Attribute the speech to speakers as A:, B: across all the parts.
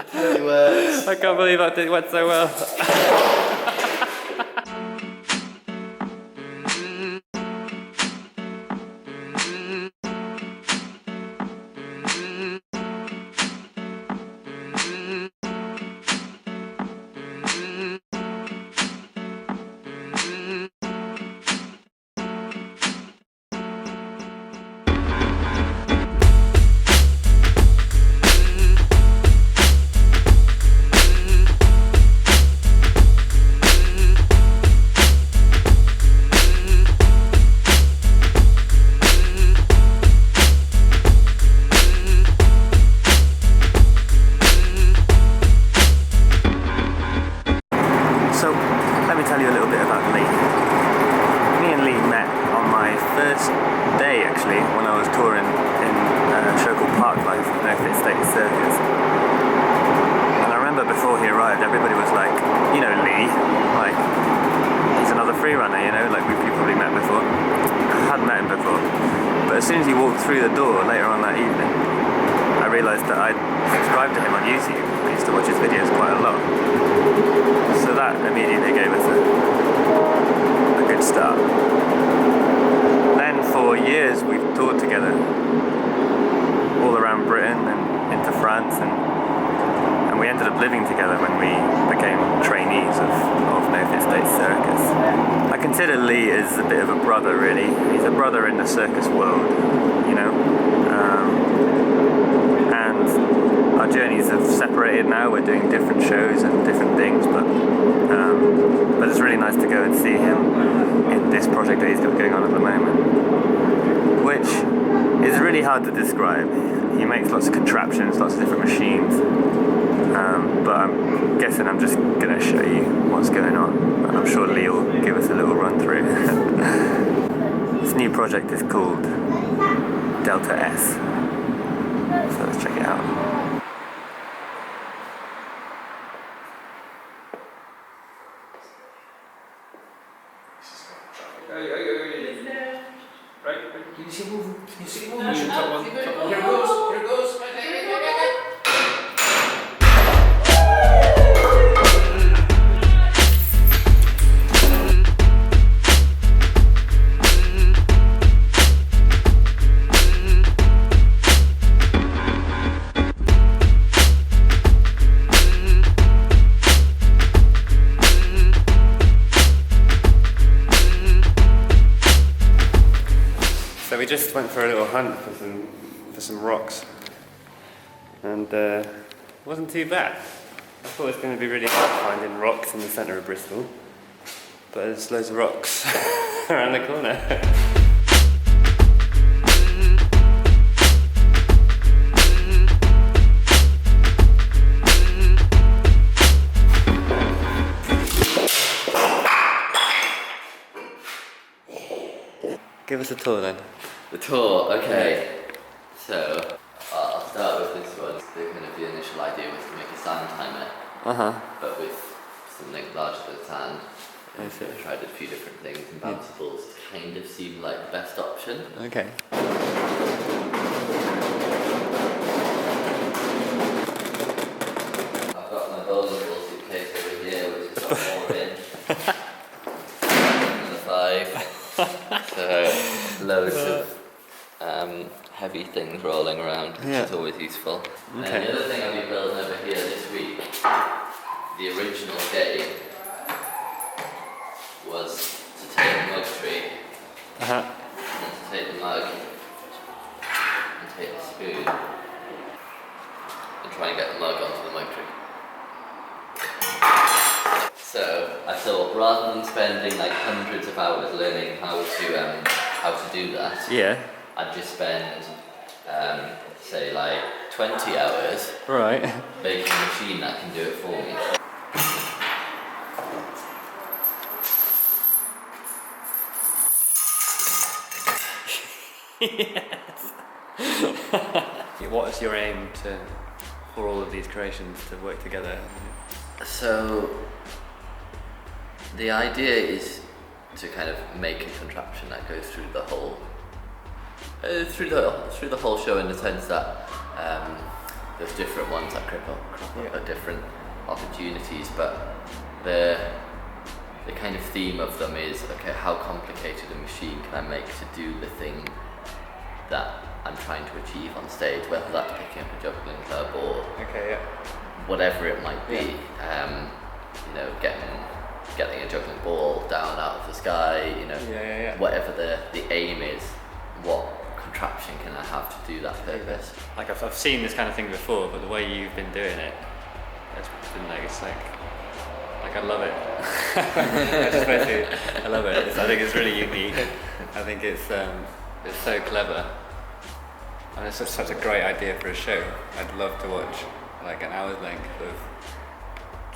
A: It really works.
B: I can't believe it went so well. So, let me tell you a little bit about Lee. Me and Lee met on my first day, actually, when I was touring in Shercoll Park Life with No Fit State Circus. And I remember before he arrived, everybody was like, you know Lee, like, he's another free runner, you know, like you probably met before. I hadn't met him before. But as soon as he walked through the door later on that evening, I realised that I'd subscribed to him on YouTube. I used to watch his videos quite a lot. So that immediately gave us a good start. Then for years we've toured together all around Britain and into France, and we ended up living together when we became trainees of No Fit State Circus. I consider Lee as a bit of a brother, really. He's a brother in the circus world, you know. And our journeys have separated now. We're doing different shows and different things, but it's really nice to go and see him in this project that he's got going on at the moment, which is really hard to describe. He makes lots of contraptions, lots of different machines, but I'm guessing I'm just going to show you what's going on, and I'm sure Lee will give us a little run through. This new project is called Delta S, so let's check it out.
C: Right, can you see move? Can you see move? Top one. Here it goes. Here it goes.
B: So we just went for a little hunt for some rocks, and it wasn't too bad. I thought it was going to be really hard finding rocks in the centre of Bristol, but there's loads of rocks around the corner. Give us a tour then.
A: The tour, okay. So, I'll start with this one. The initial idea was to make a sand timer, but with something larger than sand. I tried a few different things, and bouncy balls kind of seemed like the best option.
B: Okay.
A: I've got my bowling ball suitcase over here, which has got more in. Another 5. So, loads of heavy things rolling around, which is always useful.
B: Okay.
A: And the other thing I'll be building over here this week, the original game, was to take a mug tree, and then to take the mug, and take the spoon, and try and get the mug onto the mug tree. So I thought, rather than spending like hundreds of hours learning how to do that, I'd just spend say like 20 hours making a machine that can do it for me.
B: What is your aim for all of these creations to work together?
A: So the idea is to kind of make a contraption that goes through the whole through the whole show, in the sense that There's different ones that crop up at different opportunities, but the kind of theme of them is, okay, how complicated a machine can I make to do the thing that I'm trying to achieve on stage, whether that's picking up a juggling club or whatever it might be. You know, getting a juggling ball down out of the sky, you know, whatever the aim is, what contraption can I have to do that purpose?
B: Like I've seen this kind of thing before, but the way you've been doing it, it's been like, it's like I love it. I love it. I think it's really unique. I think it's so clever, and it's such a great idea for a show. I'd love to watch like an hour's length of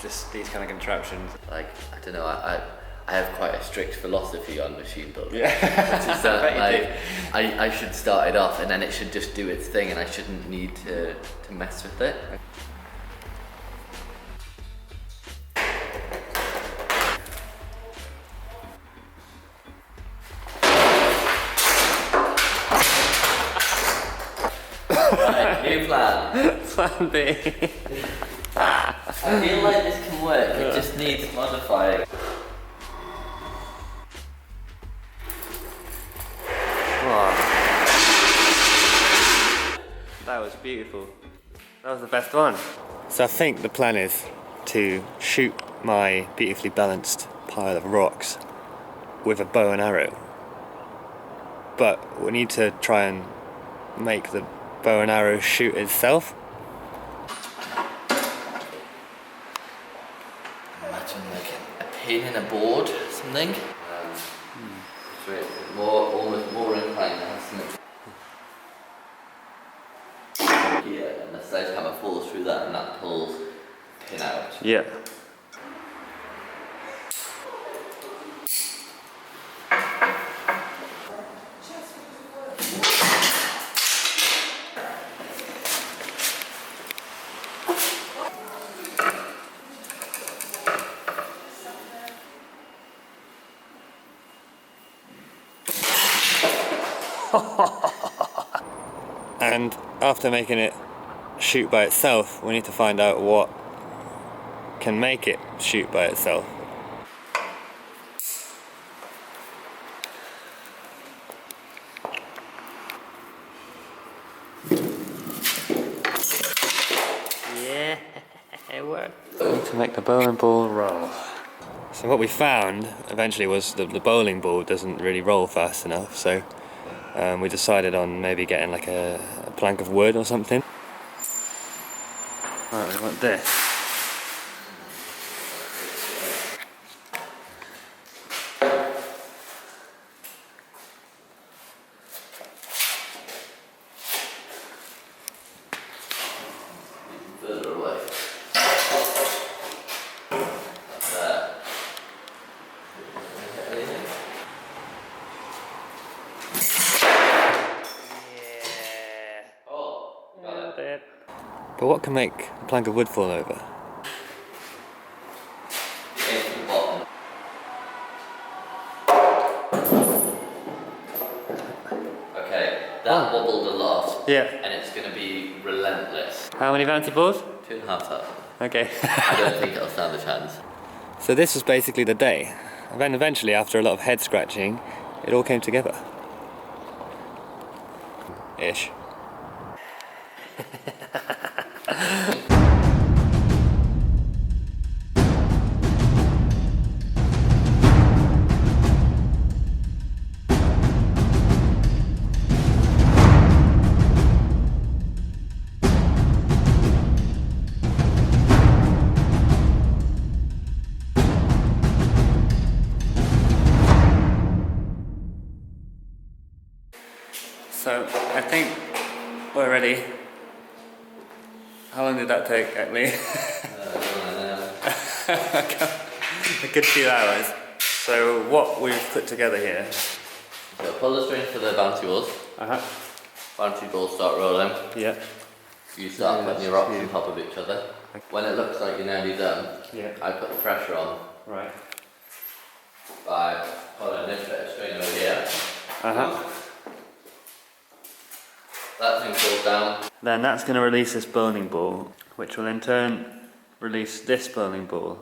B: just these kind of contraptions.
A: Like, I don't know, I have quite a strict philosophy on machine building.
B: Yeah.
A: Which is that, like, I should start it off and then it should just do its thing and I shouldn't need to mess with it. Right, new plan.
B: Plan B.
A: I feel like this can work, it just needs modifying.
B: That was beautiful. That was the best one. So I think the plan is to shoot my beautifully balanced pile of rocks with a bow and arrow. But we need to try and make the bow and arrow shoot itself.
A: Imagine like a pin in a board or something. So it's almost more inclined than something. Yeah, and the sledgehammer falls through that and that pulls the pin out.
B: Yeah. And after making it shoot by itself, we need to find out what can make it shoot by itself. Yeah, it worked. Need to make the bowling ball roll. So what we found eventually was the bowling ball doesn't really roll fast enough, so we decided on maybe getting like a plank of wood or something. Right, we want this.
A: Further away.
B: But what can make a plank of wood fall over?
A: Okay, that wobbled a lot.
B: Yeah.
A: And it's going to be relentless.
B: How many bouncy balls?
A: 2,500.
B: Okay.
A: I don't think it'll stand a chance.
B: So this was basically the day. And then eventually, after a lot of head scratching, it all came together. Ish. So I think we're ready. How long did that take, actually? A good few hours. So what we've put together here.
A: So pull the string for the bouncy balls. Bouncy balls start rolling.
B: Yeah.
A: You start putting your rocks on top of each other. When it looks like you're nearly done, I put the pressure on.
B: Right.
A: By pulling this bit of string over here. that thing falls down.
B: Then that's going to release this bowling ball, which will in turn release this bowling ball.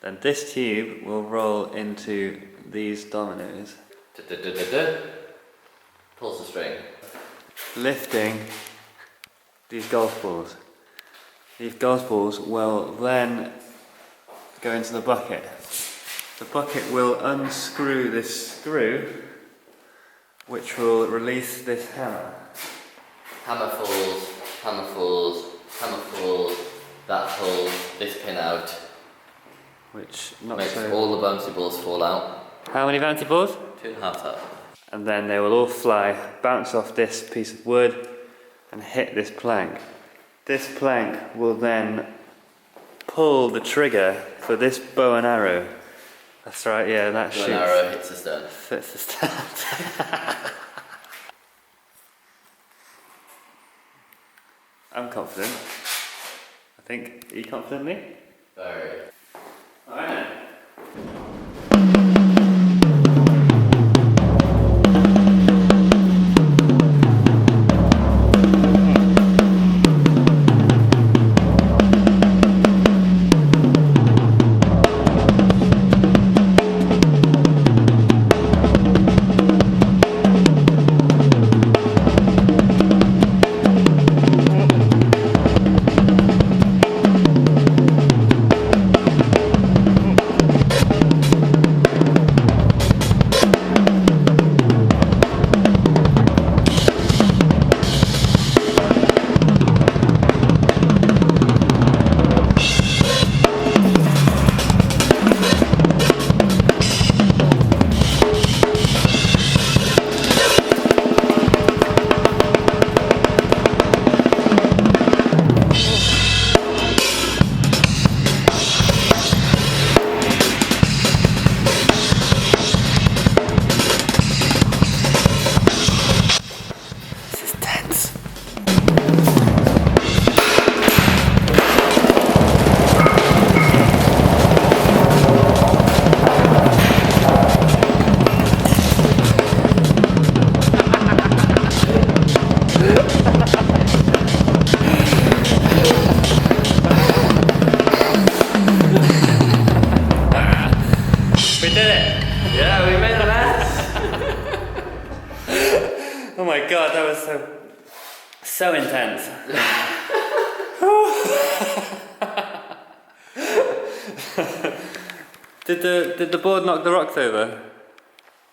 B: Then this tube will roll into these dominoes,
A: Pulls the string.
B: lifting these golf balls. These golf balls will then go into the bucket. The bucket will unscrew this screw, which will release this hammer.
A: Hammer falls, hammer falls, hammer falls, that pulls this pin out,
B: Which
A: makes all the bouncy balls fall out.
B: How many bouncy balls?
A: 2.5 up.
B: And then they will all fly, bounce off this piece of wood and hit this plank. This plank will then pull the trigger for this bow and arrow. That's right, yeah, that
A: Bow and arrow hits the stone.
B: fits the stand. I'm confident. I think, are you confident, Lee?
A: Very.
B: Alright then. Oh my god, that was so intense. Did the board knock the rocks over?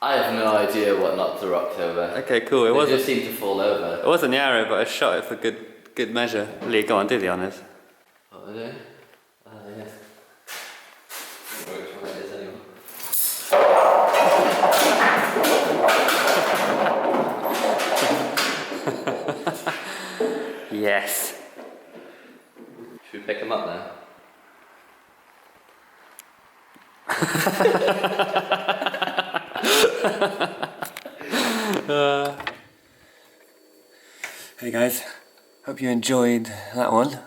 A: I have no idea what knocked the rocks over.
B: Okay, cool.
A: It just seemed to fall over.
B: It wasn't the arrow, but I shot it for good measure. Lee, go on, do the honours.
A: What was it? Yes. I don't know which one it is anymore.
B: Yes.
A: Should we pick him up now?
B: Hey guys, hope you enjoyed that one.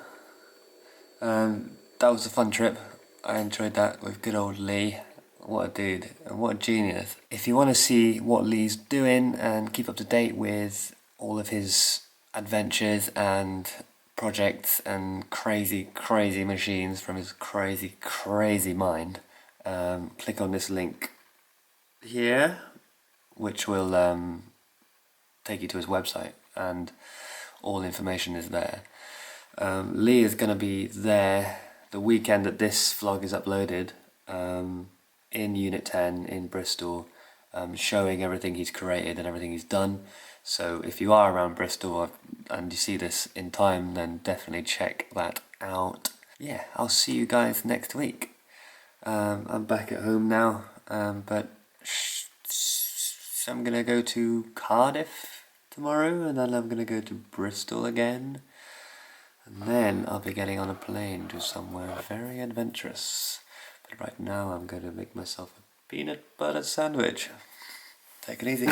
B: That was a fun trip. I enjoyed that with good old Lee. What a dude and what a genius. If you want to see what Lee's doing and keep up to date with all of his adventures and projects and crazy machines from his crazy mind, click on this link here, which will take you to his website, and all information is there. Lee is going to be there the weekend that this vlog is uploaded, in Unit 10 in Bristol, showing everything he's created and everything he's done. So if you are around Bristol and you see this in time, then definitely check that out. Yeah, I'll see you guys next week. I'm back at home now, but I'm gonna go to Cardiff tomorrow, and then I'm gonna go to Bristol again, and then I'll be getting on a plane to somewhere very adventurous. But right now I'm going to make myself a peanut butter sandwich. Take it easy.